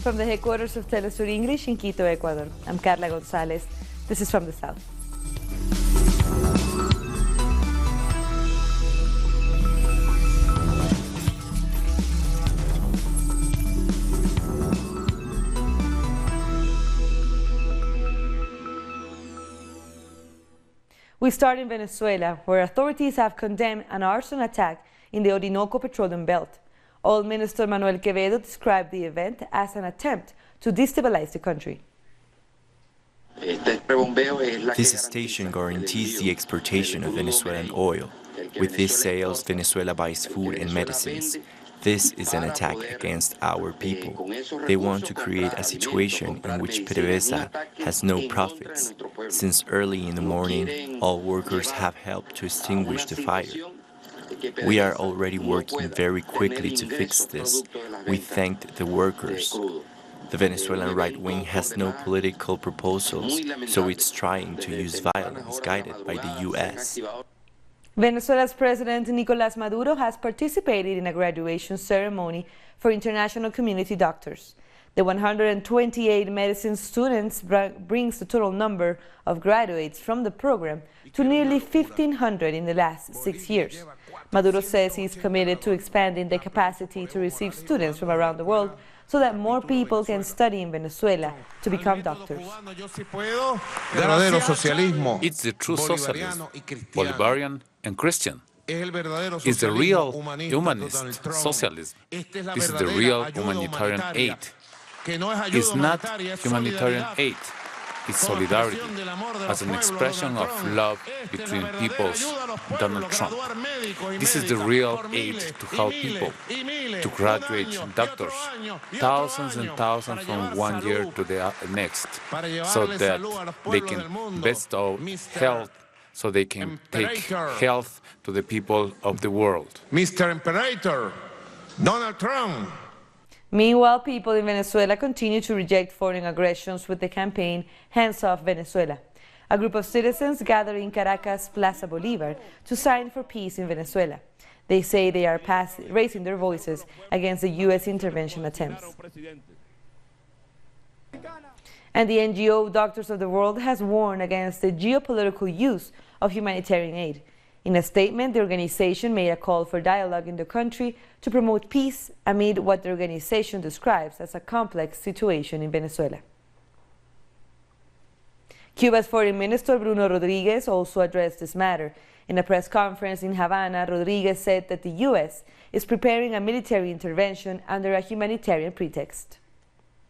from the headquarters of Telesur English in Quito, Ecuador. I'm Carla Gonzalez. This is from the South. We start in Venezuela, where authorities have condemned an arson attack in the Orinoco Petroleum belt. Oil Minister Manuel Quevedo described the event as an attempt to destabilize the country. This station guarantees the exportation of Venezuelan oil. With these sales, Venezuela buys food and medicines. This is an attack against our people. They want to create a situation in which PDVSA has no profits. Since early in the morning, all workers have helped to extinguish the fire. We are already working very quickly to fix this. We thanked the workers. The Venezuelan right wing has no political proposals, so it's trying to use violence guided by the U.S. Venezuela's President Nicolás Maduro has participated in a graduation ceremony for international community doctors. The 128 medicine students brings the total number of graduates from the program to nearly 1,500 in the last 6 years. Maduro says he is committed to expanding the capacity to receive students from around the world so that more people can study in Venezuela to become doctors. It's the true socialism, Bolivarian and Christian. It's the real humanist socialism. This is the real humanitarian aid. It's not humanitarian aid. It's solidarity as an expression of love between peoples. Donald Trump. This is the real aid to help people to graduate doctors, thousands and thousands from one year to the next, so that they can bestow health, so they can take health to the people of the world. Mr. Imperator, Donald Trump. Meanwhile, people in Venezuela continue to reject foreign aggressions with the campaign Hands Off Venezuela. A group of citizens gather in Caracas' Plaza Bolívar to sign for peace in Venezuela. They say they are raising their voices against the U.S. intervention attempts. And the NGO Doctors of the World has warned against the geopolitical use of humanitarian aid. In a statement, the organization made a call for dialogue in the country to promote peace amid what the organization describes as a complex situation in Venezuela. Cuba's Foreign Minister Bruno Rodriguez also addressed this matter. In a press conference in Havana, Rodriguez said that the U.S. is preparing a military intervention under a humanitarian pretext.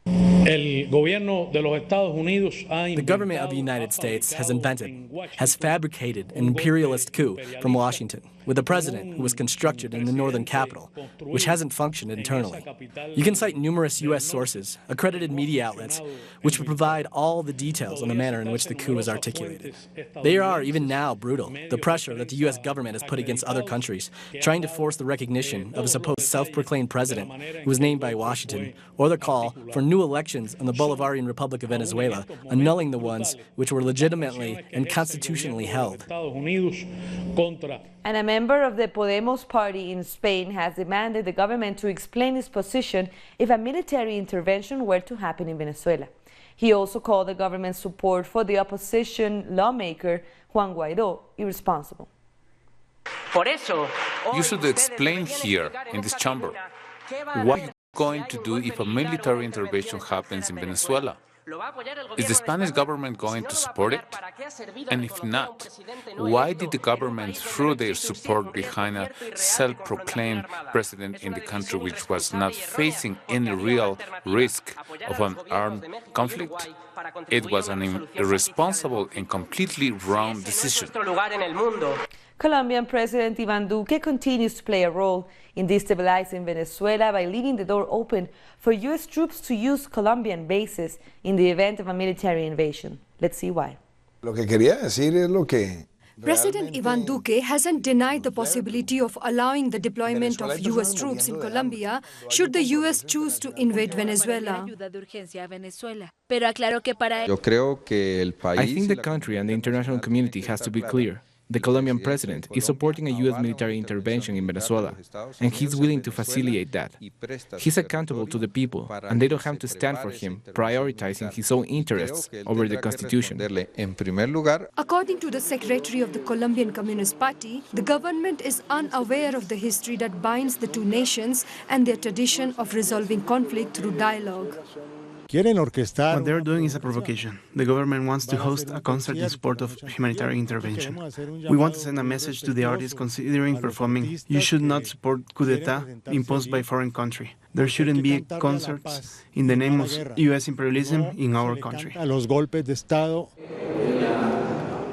The government of the United States has fabricated an imperialist coup from Washington with a president who was constructed in the northern capital, which hasn't functioned internally. You can cite numerous U.S. sources, accredited media outlets, which will provide all the details on the manner in which the coup is articulated. They are, even now, brutal. The pressure that the U.S. government has put against other countries, trying to force the recognition of a supposed self-proclaimed president who was named by Washington, or the call for new elections in the Bolivarian Republic of Venezuela, annulling the ones which were legitimately and constitutionally held. And a member of the Podemos party in Spain has demanded the government to explain its position if a military intervention were to happen in Venezuela. He also called the government's support for the opposition lawmaker Juan Guaidó irresponsible. You should explain here in this chamber what are you going to do if a military intervention happens in Venezuela. Is the Spanish government going to support it? And if not, why did the government throw their support behind a self-proclaimed president in the country which was not facing any real risk of an armed conflict? It was an irresponsible and completely wrong decision. Colombian President Duque continues to play a role in destabilizing Venezuela by leaving the door open for U.S. troops to use Colombian bases in the event of a military invasion. Let's see why. President Duque hasn't denied the possibility of allowing the deployment of U.S. troops in Colombia should the U.S. choose to invade Venezuela. I think the country and the international community has to be clear. the Colombian president, is supporting a U.S. military intervention in Venezuela, and he's willing to facilitate that. He's accountable to the people, and they don't have to stand for him, prioritizing his own interests over the Constitution. According to the secretary of the Colombian Communist Party, the government is unaware of the history that binds the two nations and their tradition of resolving conflict through dialogue. What they're doing is a provocation. The government wants to host a concert in support of humanitarian intervention. We want to send a message to the artists considering performing. You should not support coup d'etat imposed by foreign country. There shouldn't be concerts in the name of U.S. imperialism in our country.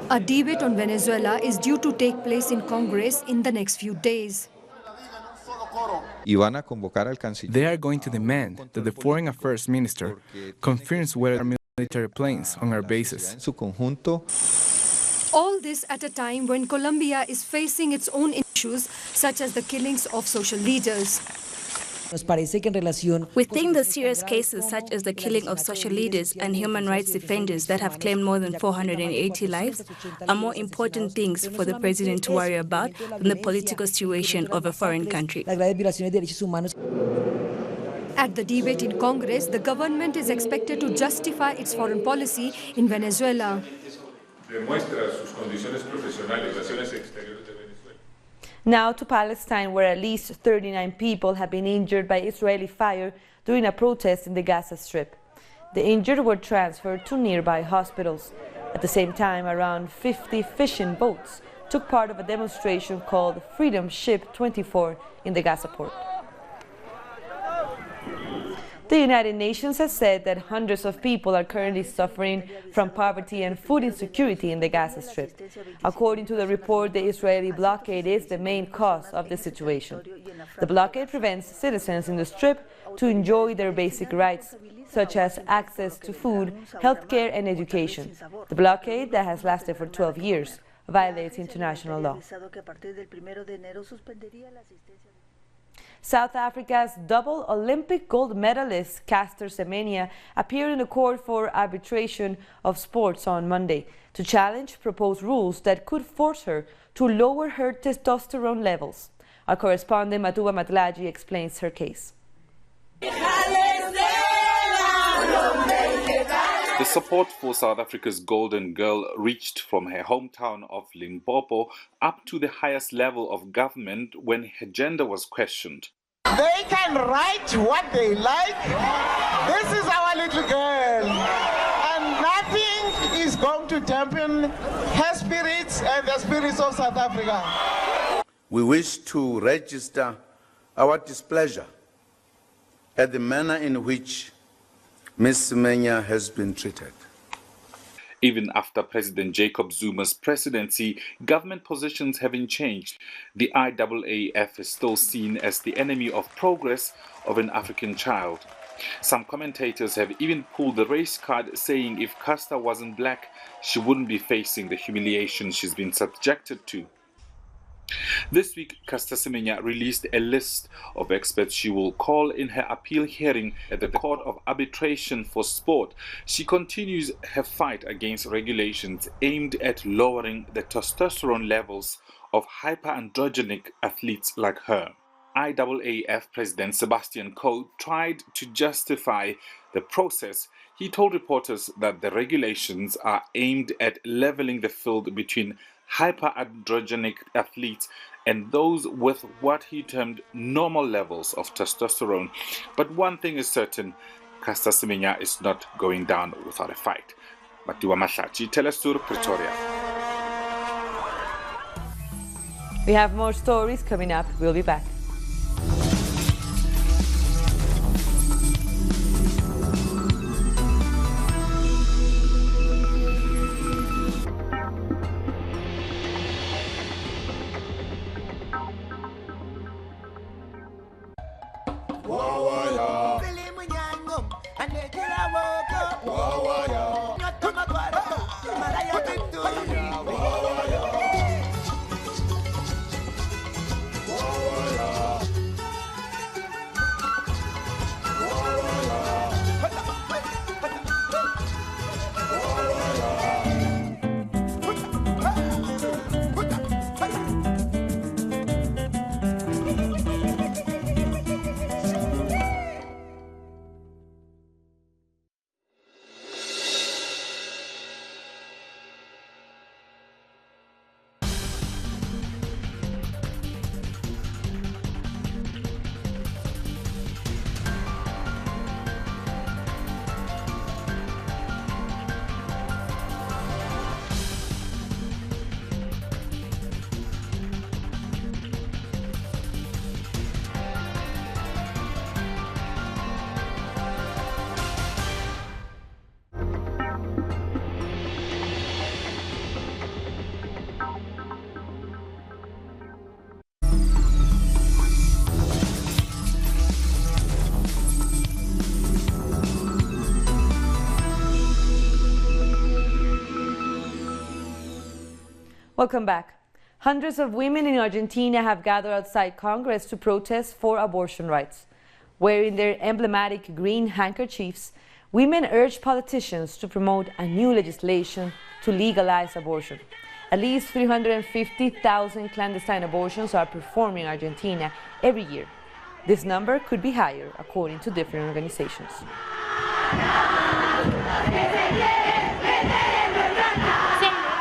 A debate on Venezuela is due to take place in Congress in the next few days. They are going to demand that the Foreign Affairs Minister confirms whether military planes on our bases. All this at a time when Colombia is facing its own issues, such as the killings of social leaders. We think the serious cases such as the killing of social leaders and human rights defenders that have claimed more than 480 lives are more important things for the president to worry about than the political situation of a foreign country. At the debate in Congress, the government is expected to justify its foreign policy in Venezuela. Now to Palestine, where at least 39 people have been injured by Israeli fire during a protest in the Gaza Strip. The injured were transferred to nearby hospitals. At the same time, around 50 fishing boats took part of a demonstration called Freedom Ship 24 in the Gaza port. The United Nations has said that hundreds of people are currently suffering from poverty and food insecurity in the Gaza Strip. According to the report, the Israeli blockade is the main cause of the situation. The blockade prevents citizens in the Strip to enjoy their basic rights, such as access to food, healthcare, and education. The blockade, that has lasted for 12 years, violates international law. South Africa's double Olympic gold medalist Caster Semenya appeared in the court for arbitration of sports on Monday to challenge proposed rules that could force her to lower her testosterone levels. Our correspondent Matuba Matlaji explains her case. The support for South Africa's golden girl reached from her hometown of Limpopo up to the highest level of government when her gender was questioned. They can write what they like. This is our little girl. And nothing is going to dampen her spirits and the spirits of South Africa. We wish to register our displeasure at the manner in which Ms. Semenya has been treated. Even after President Jacob Zuma's presidency, government positions haven't changed. The IAAF is still seen as the enemy of progress of an African child. Some commentators have even pulled the race card, saying if Caster wasn't black, she wouldn't be facing the humiliation she's been subjected to. This week, Caster Semenya released a list of experts she will call in her appeal hearing at the Court of Arbitration for Sport. She continues her fight against regulations aimed at lowering the testosterone levels of hyperandrogenic athletes like her. IAAF President Sebastian Coe tried to justify the process. He told reporters that the regulations are aimed at leveling the field between hyperandrogenic athletes and those with what he termed normal levels of testosterone. But one thing is certain, Caster Semenya is not going down without a fight. Matuba Matlaji, Telesur, Pretoria. We have more stories coming up. We'll be back. Welcome back. Hundreds of women in Argentina have gathered outside Congress to protest for abortion rights. Wearing their emblematic green handkerchiefs, women urge politicians to promote a new legislation to legalize abortion. At least 350,000 clandestine abortions are performed in Argentina every year. This number could be higher, according to different organizations.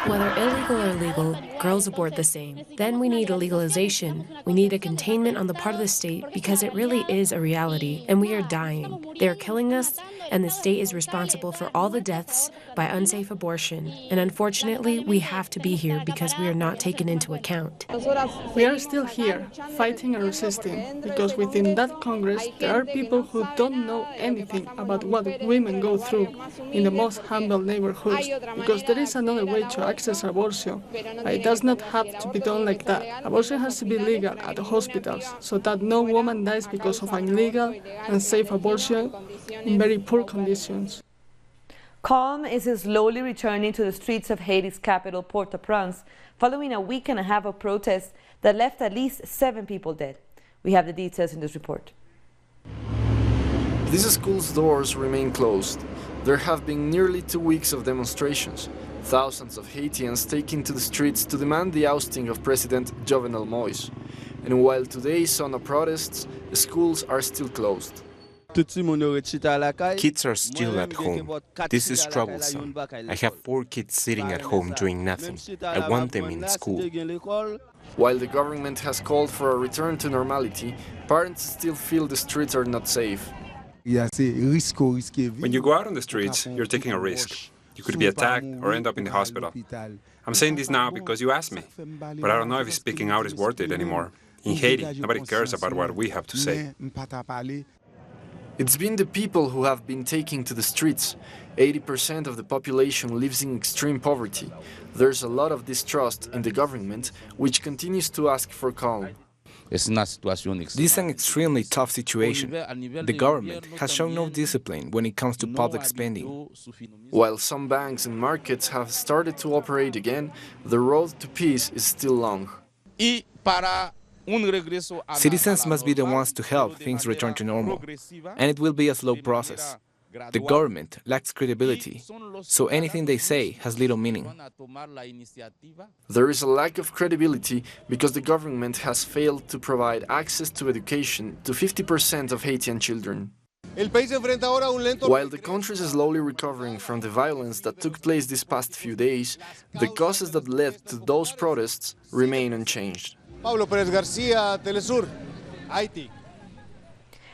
Whether illegal or legal, girls abort the same. Then we need a legalization. We need a containment on the part of the state because it really is a reality, and we are dying. They are killing us, and the state is responsible for all the deaths by unsafe abortion. And unfortunately, we have to be here because we are not taken into account. We are still here, fighting and resisting, because within that Congress there are people who don't know anything about what women go through in the most humble neighborhoods, because there is another way to access abortion, but it does not have to be done like that. Abortion has to be legal at the hospitals, so that no woman dies because of an illegal and unsafe abortion in very poor conditions. Calm is slowly returning to the streets of Haiti's capital, Port-au-Prince, following a week and a half of protests that left at least 7 people dead. We have the details in this report. These schools' doors remain closed. There have been nearly 2 weeks of demonstrations. Thousands of Haitians taking to the streets to demand the ousting of President Jovenel Moïse. And while today saw no protests, the schools are still closed. Kids are still at home. This is troublesome. I have 4 kids sitting at home doing nothing. I want them in school. While the government has called for a return to normality, parents still feel the streets are not safe. When you go out on the streets, you're taking a risk. You could be attacked or end up in the hospital. I'm saying this now because you asked me, but I don't know if speaking out is worth it anymore. In Haiti, nobody cares about what we have to say. It's been the people who have been taking to the streets. 80% of the population lives in extreme poverty. There's a lot of distrust in the government, which continues to ask for calm. This is an extremely tough situation. The government has shown no discipline when it comes to public spending. While some banks and markets have started to operate again, the road to peace is still long. Citizens must be the ones to help things return to normal, and it will be a slow process. The government lacks credibility, so anything they say has little meaning. There is a lack of credibility because the government has failed to provide access to education to 50% of Haitian children. While the country is slowly recovering from the violence that took place these past few days, the causes that led to those protests remain unchanged.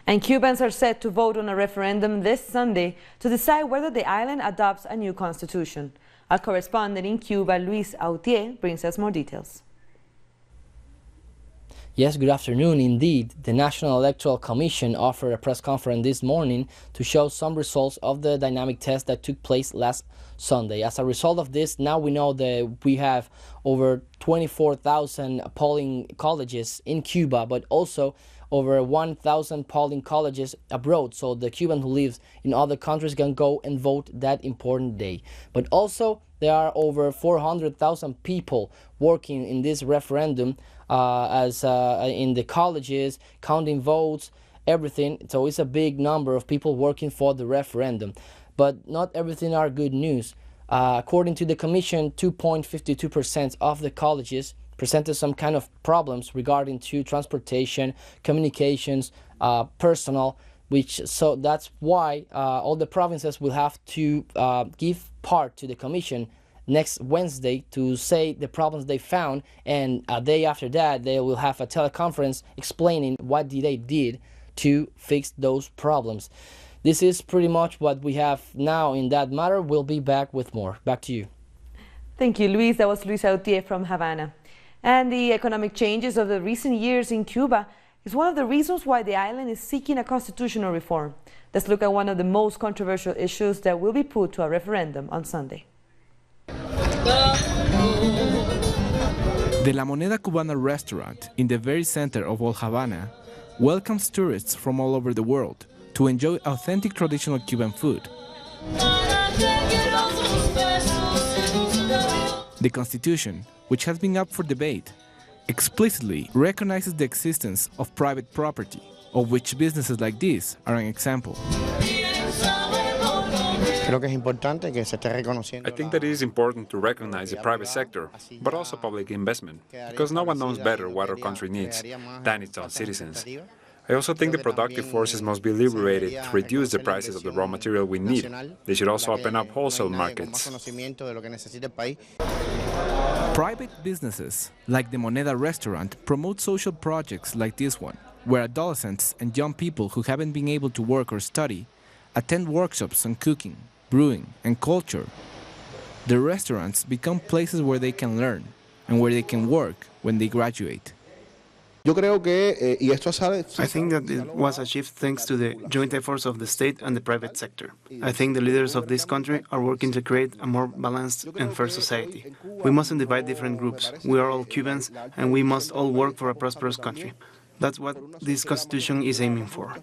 And Cubans are set to vote on a referendum this Sunday to decide whether the island adopts a new constitution. Our correspondent in Cuba, Luis Autier, brings us more details. Yes, good afternoon. Indeed, the National Electoral Commission offered a press conference this morning to show some results of the dynamic test that took place last Sunday. As a result of this, now we know that we have over 24,000 polling colleges in Cuba, but also over 1,000 polling colleges abroad, so the Cuban who lives in other countries can go and vote that important day. But also, there are over 400,000 people working in this referendum in the colleges, counting votes, everything. So it's a big number of people working for the referendum. But not everything are good news. According to the Commission, 2.52% of the colleges presented some kind of problems regarding to transportation, communications, personnel, so that's why all the provinces will have to give part to the Commission next Wednesday to say the problems they found, and a day after that they will have a teleconference explaining what they did to fix those problems. This is pretty much what we have now in that matter. We'll be back with more. Back to you. Thank you, Luis. That was Luis Autier from Havana. And the economic changes of the recent years in Cuba is one of the reasons why the island is seeking a constitutional reform. Let's look at one of the most controversial issues that will be put to a referendum on Sunday. The La Moneda Cubana restaurant in the very center of Old Havana welcomes tourists from all over the world to enjoy authentic traditional The Constitution, which has been up for debate, explicitly recognizes the existence of private property, of which businesses like this are an example. I think that it is important to recognize the private sector, but also public investment, because no one knows better what our country needs than its own citizens. I also think the productive forces must be liberated to reduce the prices of the raw material we need. They should also open up wholesale markets. Private businesses, like the Moneda restaurant, promote social projects like this one, where adolescents and young people who haven't been able to work or study attend workshops on cooking, brewing, and culture. The restaurants become places where they can learn and where they can work when they graduate. I think that it was achieved thanks to the joint efforts of the state and the private sector. I think the leaders of this country are working to create a more balanced and fair society. We mustn't divide different groups. We are all Cubans, and we must all work for a prosperous country. That's what this constitution is aiming for.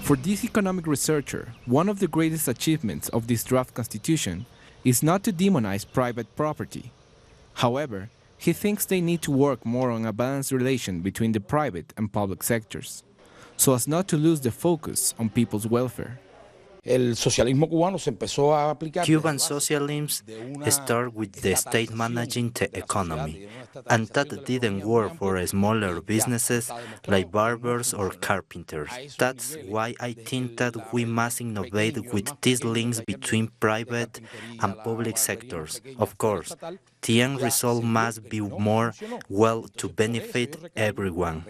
For this economic researcher, one of the greatest achievements of this draft constitution is not to demonize private property. However, he thinks they need to work more on a balanced relation between the private and public sectors, so as not to lose the focus on people's welfare. Cuban socialism started with the state managing the economy, and that didn't work for smaller businesses like barbers or carpenters. That's why I think that we must innovate with these links between private and public sectors. Of course, the end result must be more well to benefit everyone.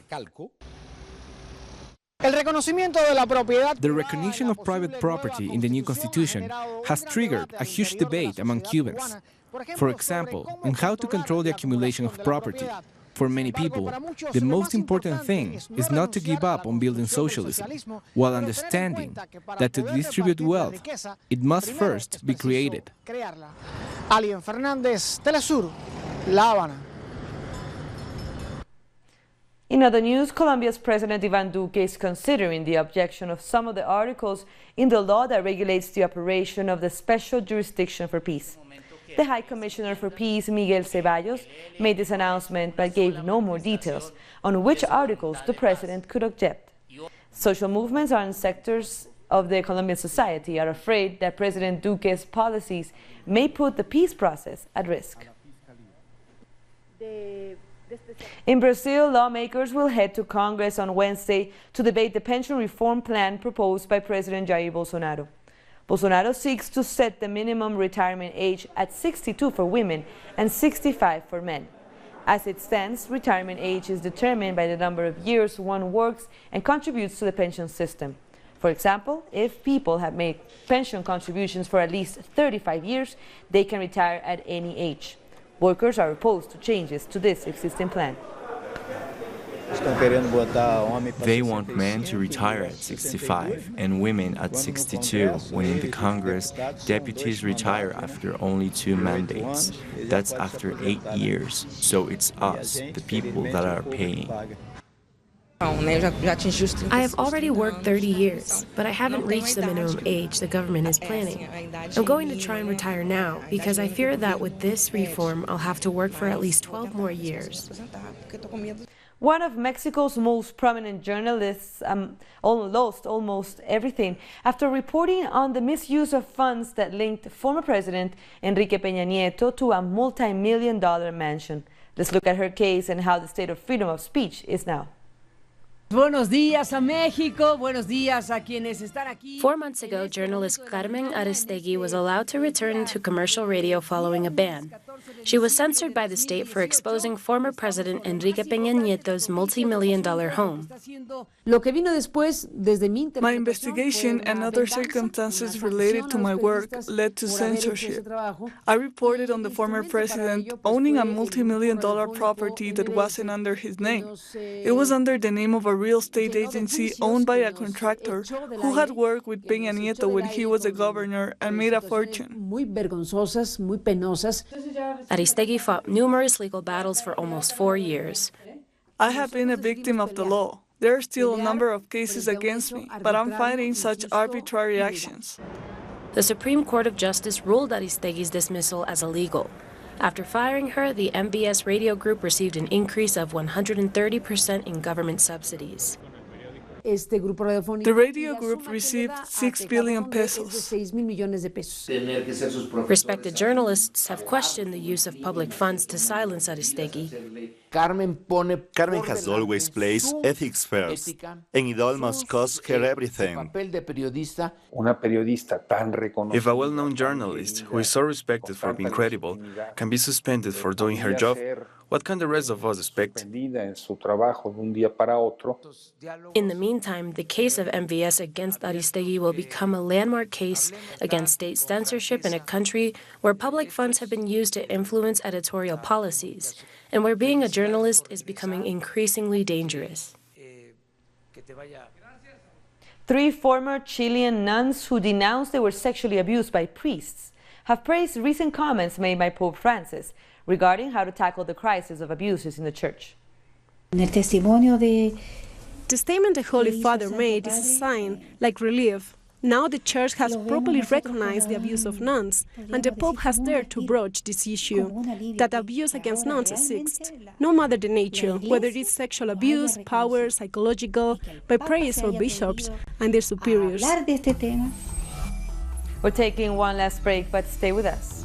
The recognition of private property in the new constitution has triggered a huge debate among Cubans. For example, on how to control the accumulation of property. For many people, the most important thing is not to give up on building socialism, while understanding that to distribute wealth, it must first be created. In other news, Colombia's President Duque is considering the objection of some of the articles in the law that regulates the operation of the Special Jurisdiction for Peace. The High Commissioner for Peace, Miguel Ceballos, made this announcement but gave no more details on which articles the president could object. Social movements and sectors of the Colombian society are afraid that President Duque's policies may put the peace process at risk. In Brazil, lawmakers will head to Congress on Wednesday to debate the pension reform plan proposed by President Jair Bolsonaro. Bolsonaro seeks to set the minimum retirement age at 62 for women and 65 for men. As it stands, retirement age is determined by the number of years one works and contributes to the pension system. For example, if people have made pension contributions for at least 35 years, they can retire at any age. Workers are opposed to changes to this existing plan. They want men to retire at 65 and women at 62, when in the Congress, deputies retire after only 2 mandates. That's after 8 years. So it's us, the people, that are paying. I have already worked 30 years, but I haven't reached the minimum age the government is planning. I'm going to try and retire now because I fear that with this reform, I'll have to work for at least 12 more years. One of Mexico's most prominent journalists lost almost everything after reporting on the misuse of funds that linked former President Enrique Peña Nieto to a multi-million-dollar mansion. Let's look at her case and how the state of freedom of speech is now. Buenos días a México, buenos días a quienes están aquí. 4 months ago, journalist Carmen Aristegui was allowed to return to commercial radio following a ban. She was censored by the state for exposing former President Enrique Peña Nieto's multi-million-dollar home. My investigation and other circumstances related to my work led to censorship. I reported on the former president owning a multi-million-dollar property that wasn't under his name. It was under the name of a real estate agency owned by a contractor who had worked with Peña Nieto when he was a governor and made a fortune. Aristegui fought numerous legal battles for almost 4 years. I have been a victim of the law. There are still a number of cases against me, but I'm fighting such arbitrary actions. The Supreme Court of Justice ruled Aristegui's dismissal as illegal. After firing her, the MBS radio group received an increase of 130% in government subsidies. The radio group received 6 billion pesos. Respected journalists have questioned the use of public funds to silence Aristegui. Carmen has always placed ethics first, and it almost cost her everything. If a well-known journalist, who is so respected for being credible, can be suspended for doing her job, what can the rest of us expect? In the meantime, the case of MVS against Aristegui will become a landmark case against state censorship in a country where public funds have been used to influence editorial policies, and where being a journalist is becoming increasingly dangerous. 3 former Chilean nuns who denounced they were sexually abused by priests have praised recent comments made by Pope Francis regarding how to tackle the crisis of abuses in the church. The statement the Holy Father made is a sign, like relief. Now the Church has properly recognized the abuse of nuns, and the Pope has dared to broach this issue, that abuse against nuns exists, no matter the nature, whether it is sexual abuse, power, psychological, by priests or bishops and their superiors. We're taking one last break, but stay with us.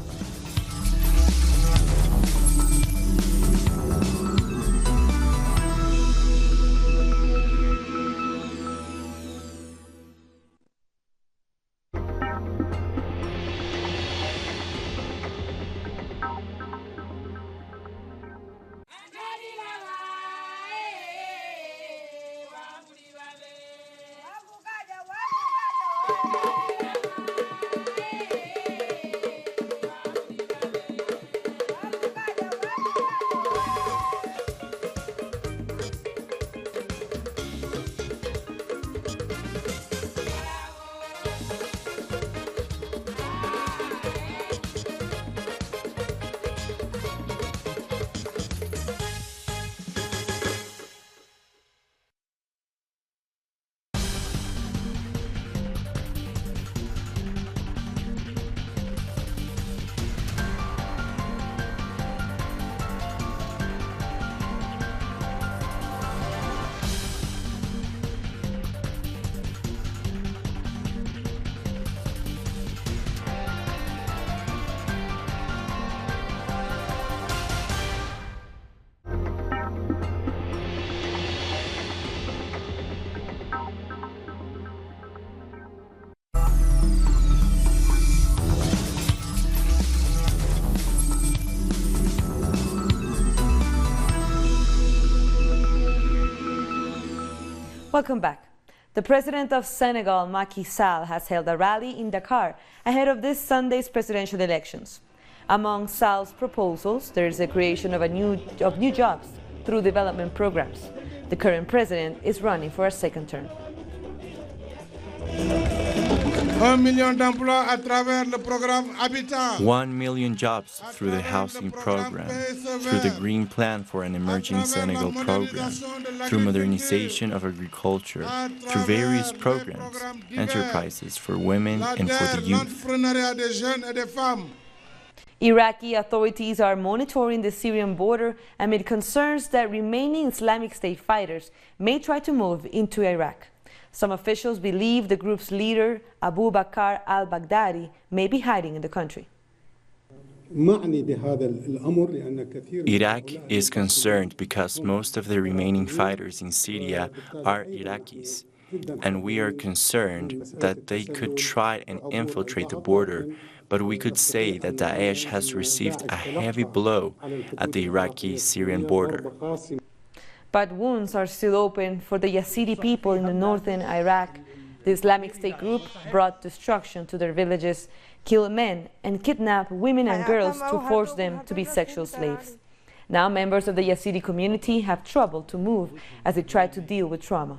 Welcome back. The president of Senegal, Macky Sall, has held a rally in Dakar ahead of this Sunday's presidential elections. Among Sall's proposals, there is the creation of new jobs through development programs. The current president is running for a second term. 1 million d'emplois à travers le programme Habitat. 1 million jobs through the housing program, through the Green Plan for an Emerging Senegal program, through modernization of agriculture, through various programs, enterprises for women and for the youth. Iraqi authorities are monitoring the Syrian border amid concerns that remaining Islamic State fighters may try to move into Iraq. Some officials believe the group's leader, Abu Bakr al-Baghdadi, may be hiding in the country. Iraq is concerned because most of the remaining fighters in Syria are Iraqis, and we are concerned that they could try and infiltrate the border, but we could say that Daesh has received a heavy blow at the Iraqi-Syrian border. But wounds are still open for the Yazidi people in the northern Iraq. The Islamic State group brought destruction to their villages, killed men, and kidnapped women and girls to force them to be sexual slaves. Now members of the Yazidi community have trouble to move as they try to deal with trauma.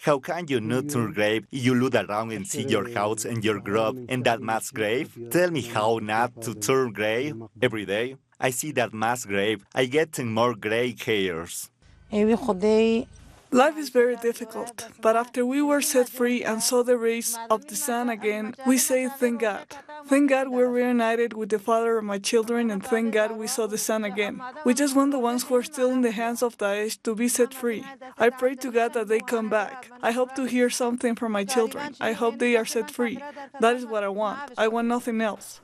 How can you not turn grave if you look around and see your house and your grove and that mass grave? Tell me how not to turn grave every day. I see that mass grave, I get more gray hairs. Life is very difficult, but after we were set free and saw the rays of the sun again, we say thank God. Thank God we're reunited with the father of my children, and thank God we saw the sun again. We just want the ones who are still in the hands of Daesh to be set free. I pray to God that they come back. I hope to hear something from my children. I hope they are set free. That is what I want. I want nothing else.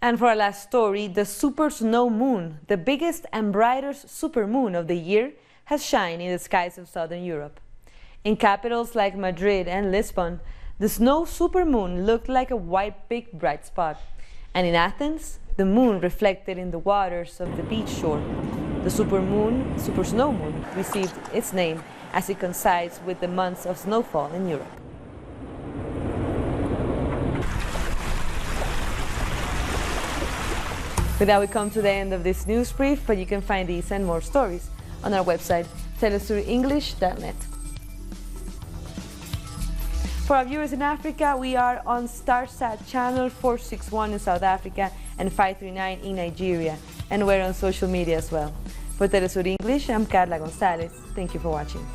And for our last story, the super snow moon, the biggest and brightest supermoon of the year, has shined in the skies of southern Europe. In capitals like Madrid and Lisbon, the snow supermoon looked like a white big bright spot. And in Athens, the moon reflected in the waters of the beach shore. The super snow moon, received its name as it coincides with the months of snowfall in Europe. With that, we come to the end of this news brief, but you can find these and more stories on our website, telesurenglish.net. For our viewers in Africa, we are on StarSat channel 461 in South Africa and 539 in Nigeria, and we're on social media as well. For Telesur English, I'm Carla Gonzalez. Thank you for watching.